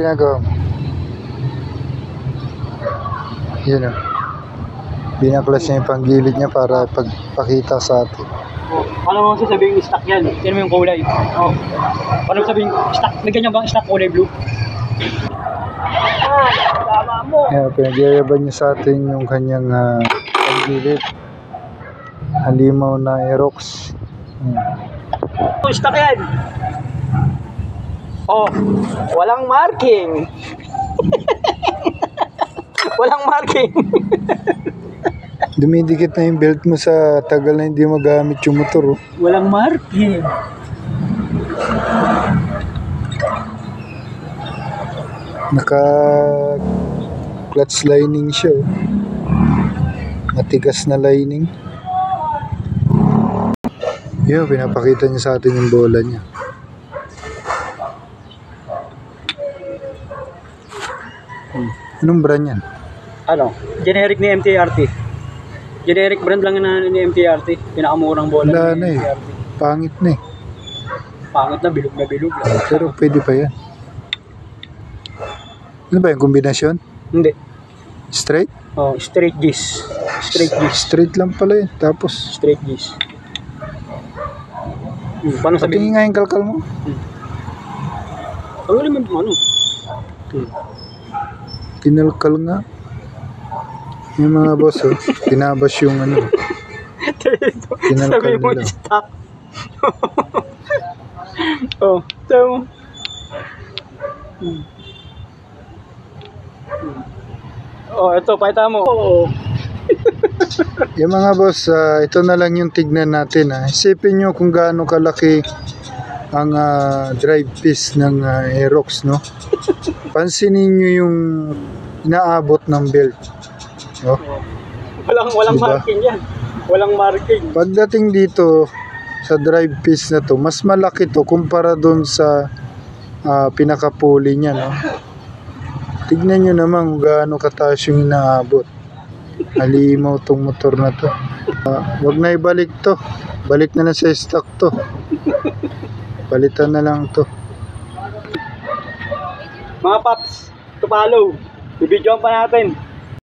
Ginagawa mo? Yun o. Binaklas niya yung panggilid niya para pagpakita sa atin. Oh, paano mo sasabihin stock yan? Yan mo yung kulay. Oh. Paano mo sabihin stock? May ganyan bang stock kulay blue? Tama mo. Yeah, pinagyayaban niya sa atin yung kanyang panggilid. Halimaw na Aerox. Stock yan. Oh, walang marking. Walang marking. Dumidikit na yung belt mo sa tagal na hindi magamit yung motor. Oh. Walang marking. Naka clutch lining siya. Oh. Matigas na lining. Yun, pinapakita niya sa atin yung bola niya. Anong brand yan? Ano? Generic ni MTRT. Generic brand lang na ni MTRT. Pinakamurang bola Wala ni na eh. MTRT. Pangit na eh. Pangit na, bilog na bilog. Pero pwede pa yan. Ano ba yung kombinasyon? Hindi. Straight? Oh, straight G's. Straight G's. Straight lang pala yun. Tapos, Straight G's. Paano sabihin? patingin nga yung kalkal mo. Ano naman ano? Tinalkal nga. Yung mga boss, oh, tinabas yung ano. Tinalkal Sabi mo nila. stock. Oh, sabi mo. Oh, ito, pakita mo. Oo. Yung mga boss, ito na lang yung tignan natin. Isipin nyo kung gaano kalaki ang drive piece ng Aerox, no? Pansinin nyo yung inaabot ng belt. No? Walang Diba? marking yan. Walang marking. Pagdating dito sa drive piece na to, mas malaki to kumpara doon sa pinakapuli niya, no? Tignan nyo naman kung gaano kataas yung inaabot. Halimaw tong motor na to. Wag na ibalik to. Balik na lang sa stock to. Palitan na lang to. Mga paps, to follow. Bibidyoan pa natin.